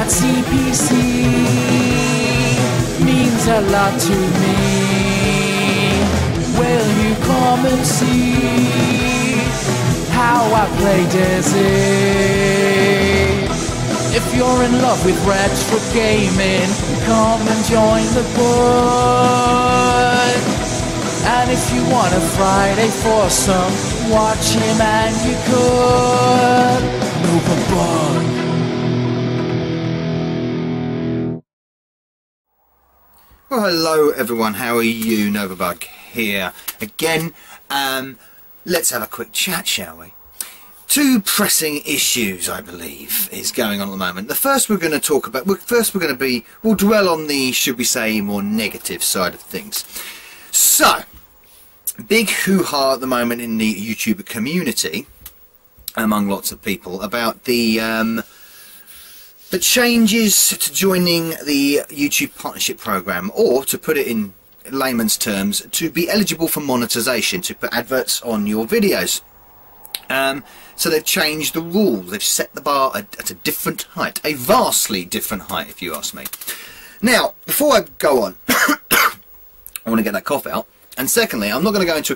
that CPC means a lot to me. Will you come and see how I play Desi? If you're in love with retro gaming, come and join the board. And if you want a Friday foursome, watch him and you could. Overboard. Well, hello everyone, how are you? Novabug here again. Let's have a quick chat, shall we? Two pressing issues, I believe, is going on at the moment. The first we're going to talk about, we'll dwell on the, should we say, more negative side of things. So, big hoo-ha at the moment in the YouTube community, among lots of people, about the changes to joining the YouTube Partnership Program, or to put it in layman's terms, to be eligible for monetization, to put adverts on your videos. So they've changed the rules, they've set the bar at a different height, a vastly different height if you ask me. Now, before I go on, I want to get that cough out, and secondly, I'm not going to go into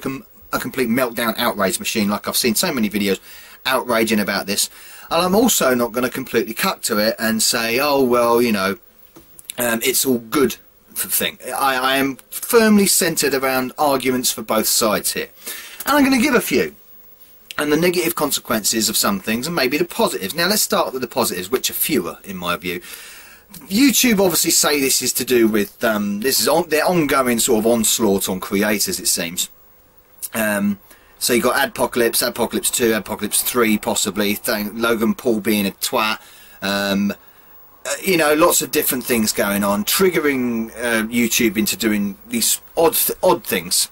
a complete meltdown outrage machine like I've seen so many videos outraging about this. And I'm also not going to completely cut to it and say, oh, well, you know, it's all good thing. I am firmly centred around arguments for both sides here. And I'm going to give a few. And the negative consequences of some things, and maybe the positives. Now, let's start with the positives, which are fewer, in my view. YouTube obviously say this is to do with, their ongoing sort of onslaught on creators, it seems. So you've got Adpocalypse, Adpocalypse 2, Adpocalypse 3 possibly, Logan Paul being a twat, you know, lots of different things going on, triggering YouTube into doing these odd things.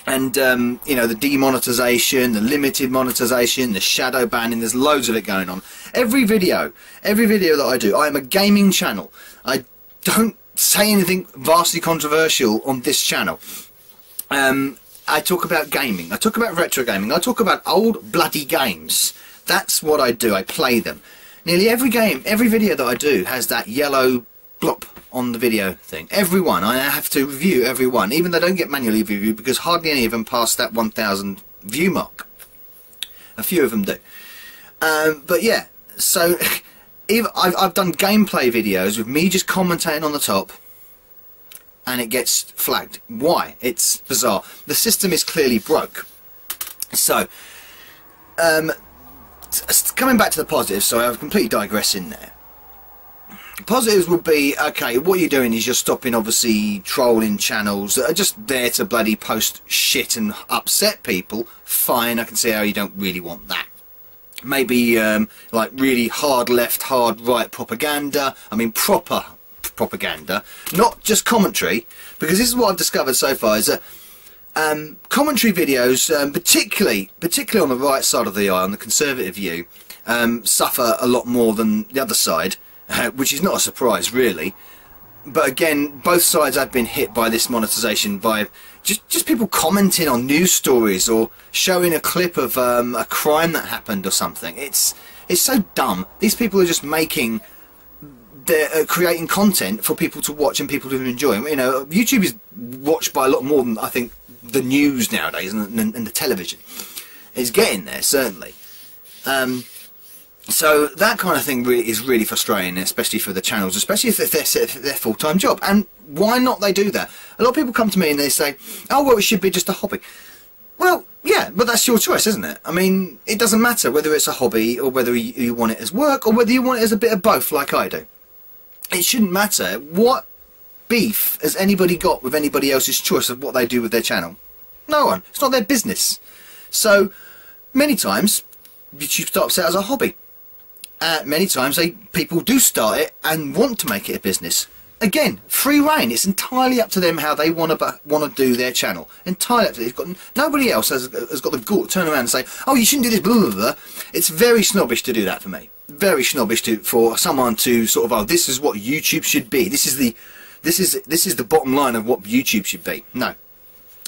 And, you know, the demonetization, the limited monetization, the shadow banning, there's loads of it going on. Every video that I do, I am a gaming channel. I don't say anything vastly controversial on this channel. I talk about gaming, I talk about retro gaming, I talk about old bloody games. That's what I do, I play them. Nearly every game, every video that I do has that yellow glop on the video thing. Every one, I have to review every one, even though I don't get manually reviewed because hardly any of them pass that 1,000 view mark. A few of them do. But yeah, so I've done gameplay videos with me just commentating on the top, and it gets flagged. Why? It's bizarre. The system is clearly broke. So, coming back to the positives, so I've completely digressed in there. Positives would be, okay, what you're doing is you're stopping, obviously, trolling channels that are just there to bloody post shit and upset people. Fine, I can see how you don't really want that. Maybe, like, really hard left, hard right propaganda. I mean, proper propaganda, not just commentary, because this is what I've discovered so far, is that commentary videos, particularly on the right side of the eye, on the conservative view, suffer a lot more than the other side, which is not a surprise really. But again, both sides have been hit by this monetization, by just people commenting on news stories or showing a clip of a crime that happened or something. It's so dumb. These people are just making, they're creating content for people to watch and people to enjoy. You know, YouTube is watched by a lot more than, I think, the news nowadays and the television. It's getting there, certainly. So that kind of thing is really frustrating, especially for the channels, especially if they're their full-time job. And why not they do that? A lot of people come to me and they say, oh, well, it should be just a hobby. Well, yeah, but that's your choice, isn't it? I mean, it doesn't matter whether it's a hobby or whether you want it as work or whether you want it as a bit of both, like I do. It shouldn't matter. What beef has anybody got with anybody else's choice of what they do with their channel? No one. It's not their business. So, many times, YouTube starts out as a hobby. Many times, people do start it and want to make it a business. Again, free reign. It's entirely up to them how they want to do their channel. Entirely up to them. Nobody else has got the gall to turn around and say, "Oh, you shouldn't do this." Blah, blah, blah. It's very snobbish to do that for me. Very snobbish for someone to sort of, "Oh, this is what YouTube should be. This is the bottom line of what YouTube should be." No.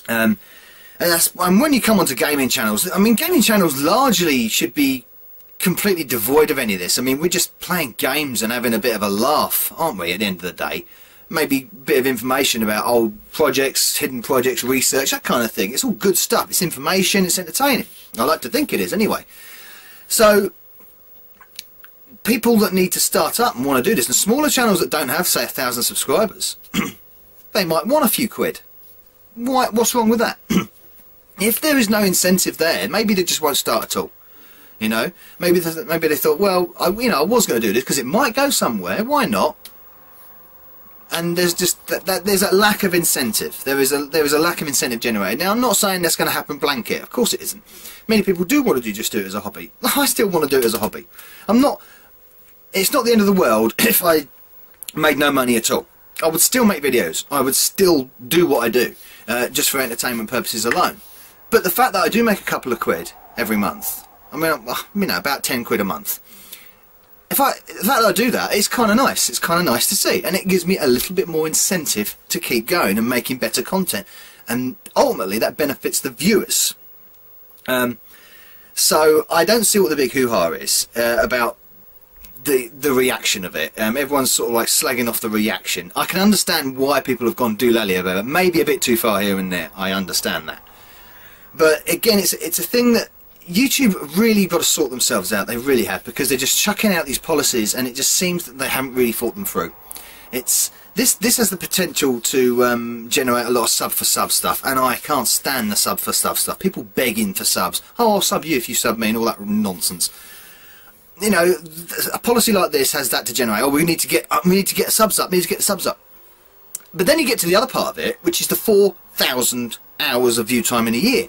And when you come onto gaming channels, I mean, gaming channels largely should be completely devoid of any of this. I mean, we're just playing games and having a bit of a laugh, aren't we, at the end of the day? Maybe a bit of information about old projects, hidden projects, research, that kind of thing. It's all good stuff. It's information, it's entertaining. I like to think it is anyway. So people that need to start up and want to do this, and smaller channels that don't have, say, 1,000 subscribers, they might want a few quid. What's wrong with that? If there is no incentive there, maybe they just won't start at all. You know, maybe they thought, well, I was going to do this because it might go somewhere. Why not? And there's just there's a lack of incentive. There is a lack of incentive generated. Now, I'm not saying that's going to happen blanket. Of course it isn't. Many people do want to just do it as a hobby. I still want to do it as a hobby. It's not the end of the world if I made no money at all. I would still make videos. I would still do what I do, just for entertainment purposes alone. But the fact that I do make a couple of quid every month, I mean, about 10 quid a month. The fact that I do that, it's kind of nice. It's kind of nice to see, and it gives me a little bit more incentive to keep going and making better content, and ultimately that benefits the viewers. So I don't see what the big hoo-ha is about the reaction of it. Everyone's sort of like slagging off the reaction. I can understand why people have gone doolally about it. Maybe a bit too far here and there. I understand that, but again, it's a thing that YouTube really got to sort themselves out. They really have, because they're just chucking out these policies, and it just seems that they haven't really thought them through. This has the potential to generate a lot of sub for sub stuff, and I can't stand the sub for sub stuff. People begging for subs. Oh, I'll sub you if you sub me, and all that nonsense. You know, a policy like this has that to generate. Oh, we need to get subs up. We need to get the subs up. But then you get to the other part of it, which is the 4,000 hours of view time in a year.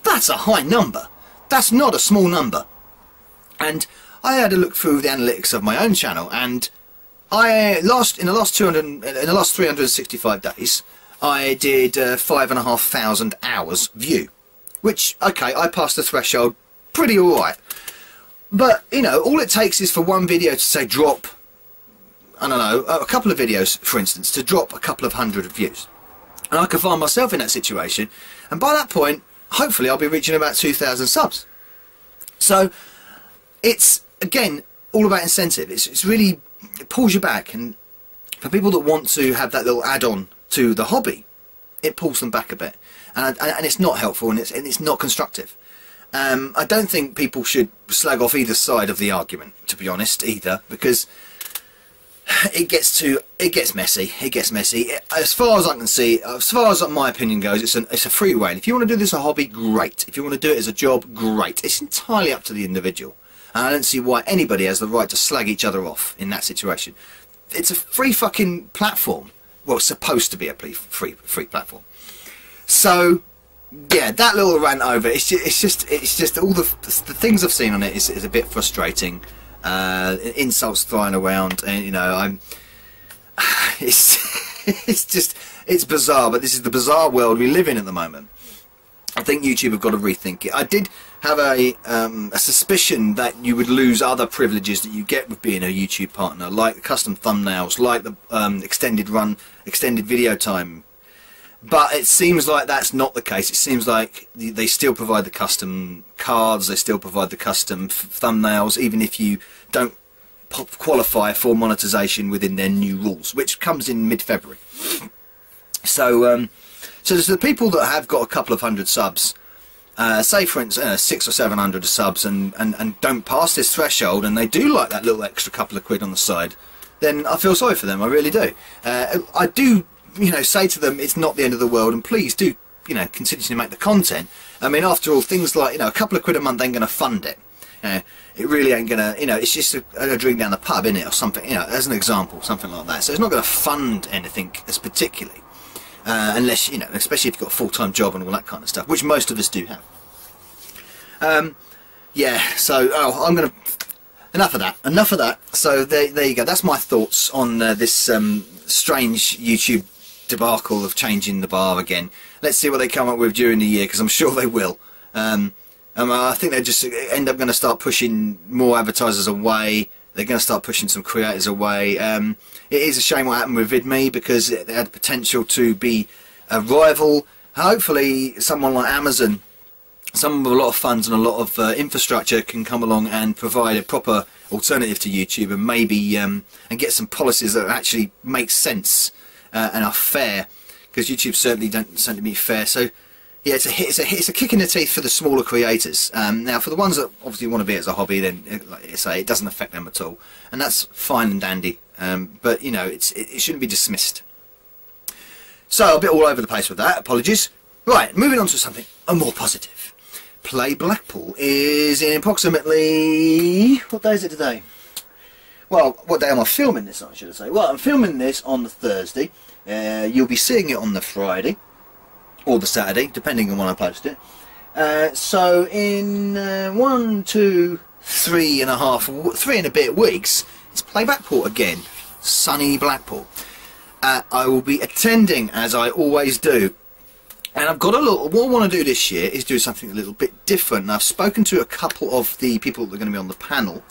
That's a high number. That's not a small number. And I had a look through the analytics of my own channel, and in the last 365 days, I did 5,500 hours view, which, okay, I passed the threshold pretty alright. But you know, all it takes is for one video to say drop, I don't know, a couple of videos, for instance, to drop a couple of hundred views, and I can find myself in that situation, and by that point, hopefully I'll be reaching about 2,000 subs. So it's, again, all about incentive. It's really, it pulls you back, and for people that want to have that little add-on to the hobby, it pulls them back a bit, and it's not helpful, and it's not constructive. I don't think people should slag off either side of the argument, to be honest, either, because it gets messy. It gets messy. As far as I can see, as far as my opinion goes, it's a free rein. If you want to do this as a hobby, great. If you want to do it as a job, great. It's entirely up to the individual, and I don't see why anybody has the right to slag each other off in that situation. It's a free fucking platform. Well, it's supposed to be a free platform. So yeah, that little rant over. It's just all the things I've seen on it is a bit frustrating. Insults flying around, and you know, it's bizarre, but this is the bizarre world we live in at the moment. I think YouTube have got to rethink it. I did have a suspicion that you would lose other privileges that you get with being a YouTube partner, like custom thumbnails, like the extended video time. But it seems like that's not the case. It seems like they still provide the custom cards, they still provide the custom thumbnails, even if you don't qualify for monetization within their new rules, which comes in mid-February. So there's the people that have got a couple of hundred subs, say for instance 600 or 700 subs, and don't pass this threshold, and they do like that little extra couple of quid on the side, then I feel sorry for them. I really do. I do, you know, say to them, it's not the end of the world, and please do, you know, continue to make the content. I mean, after all, things like, you know, a couple of quid a month ain't going to fund it. It really ain't going to, you know, it's just a drink down the pub, isn't it, or something, you know, as an example, something like that. So it's not going to fund anything as particularly, unless, you know, especially if you've got a full-time job and all that kind of stuff, which most of us do have. Yeah, so, I'm going to, enough of that. So there you go. That's my thoughts on this strange YouTube debacle of changing the bar again. Let's see what they come up with during the year, because I'm sure they will. I think they just end up going to start pushing more advertisers away. They're going to start pushing some creators away. It is a shame what happened with VidMe, because it had potential to be a rival. Hopefully someone like Amazon someone with a lot of funds and a lot of infrastructure can come along and provide a proper alternative to YouTube, and maybe and get some policies that actually make sense and are fair, because YouTube certainly don't seem to be fair. So yeah, it's a kick in the teeth for the smaller creators. Now for the ones that obviously want to be it as a hobby, then like I say, it doesn't affect them at all, and that's fine and dandy. But you know, it shouldn't be dismissed. So a bit all over the place with that, apologies. Right, moving on to something more positive. Play Blackpool is in approximately... what day is it today? Well, what day am I filming this on, should I say? Well, I'm filming this on the Thursday. You'll be seeing it on the Friday, or the Saturday, depending on when I post it. So in 1, 2, 3 and a bit weeks, it's Play Blackpool again. Sunny Blackpool. I will be attending, as I always do. And I've got a little... what I want to do this year is do something a little bit different. And I've spoken to a couple of the people that are going to be on the panel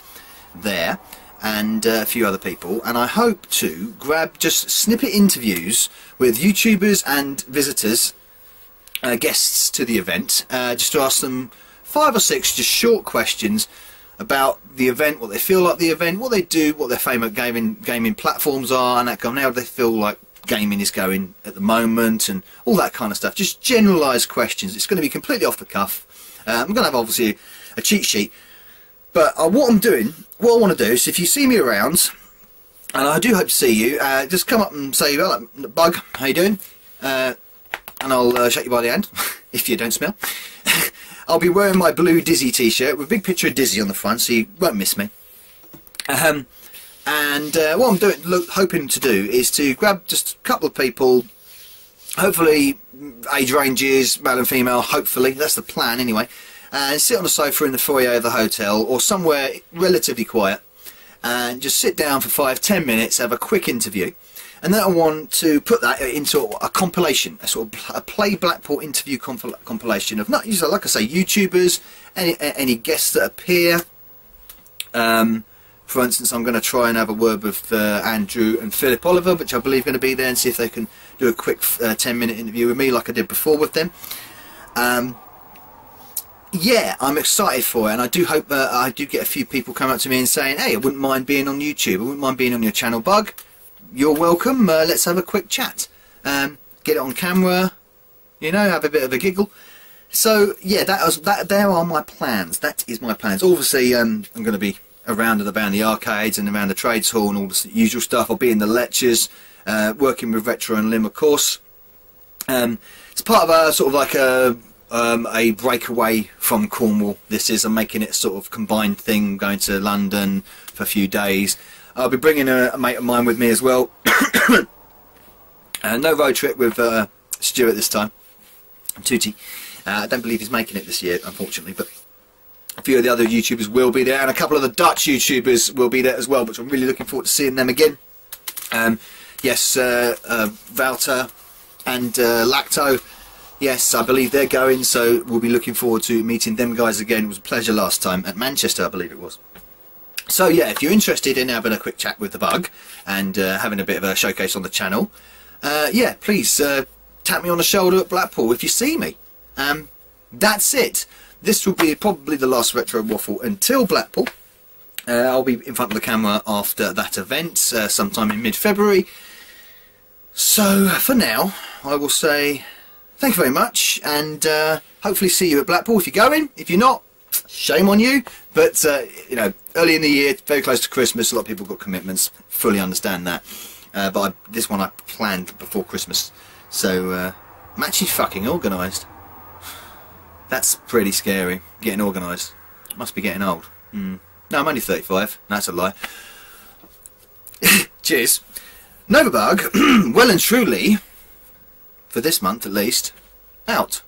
there, and a few other people, and I hope to grab just snippet interviews with YouTubers and visitors, guests to the event, just to ask them 5 or 6 just short questions about the event, what they feel like the event, what they do, what their favourite gaming platforms are, and that kind of how they feel like gaming is going at the moment, and all that kind of stuff. Just generalised questions. It's going to be completely off the cuff. I'm going to have obviously a cheat sheet, but what I want to do is, if you see me around, and I do hope to see you, just come up and say, "Hello, Bug, how you doing?" And I'll shake you by the hand if you don't smell. I'll be wearing my blue Dizzy t-shirt with a big picture of Dizzy on the front, so you won't miss me. And what I'm hoping to do is to grab just a couple of people, hopefully age ranges, male and female, hopefully, that's the plan anyway, and sit on a sofa in the foyer of the hotel or somewhere relatively quiet, and just sit down for 5-10 minutes, have a quick interview. And then I want to put that into a compilation, a sort of a Play Blackpool interview compilation of, not usually, like I say, YouTubers, any guests that appear. For instance, I'm going to try and have a word with Andrew and Philip Oliver, which I believe are going to be there, and see if they can do a quick 10-minute interview with me like I did before with them. Yeah, I'm excited for it, and I do hope that I do get a few people come up to me and saying, "Hey, I wouldn't mind being on YouTube, I wouldn't mind being on your channel, Bug. You're welcome, let's have a quick chat." Get it on camera, you know, have a bit of a giggle. So yeah, there are my plans. That is my plans. Obviously, I'm going to be around and about the arcades and around the trades hall and all the usual stuff. I'll be in the lectures, working with Retro and Lim, of course. It's part of a sort of like a breakaway from Cornwall. This is, I'm making it sort of combined thing, going to London for a few days. I'll be bringing a mate of mine with me as well. No road trip with Stuart this time. Tootie. I don't believe he's making it this year, unfortunately, but a few of the other YouTubers will be there, and a couple of the Dutch YouTubers will be there as well, which I'm really looking forward to seeing them again. Yes, Valter and Lacto, yes, I believe they're going, so we'll be looking forward to meeting them guys again. It was a pleasure last time at Manchester, I believe it was. So yeah, if you're interested in having a quick chat with the Bug and having a bit of a showcase on the channel, yeah, please tap me on the shoulder at Blackpool if you see me. That's it. This will be probably the last Retro Waffle until Blackpool. I'll be in front of the camera after that event, sometime in mid-February. So for now, I will say thank you very much, and hopefully see you at Blackpool if you're going. If you're not, shame on you. But you know, early in the year, very close to Christmas, a lot of people got commitments. Fully understand that. But this one I planned before Christmas, so I'm actually fucking organised. That's pretty scary, getting organised. Must be getting old. No, I'm only 35. That's a lie. Cheers. Novabug, well and truly, for this month at least, out.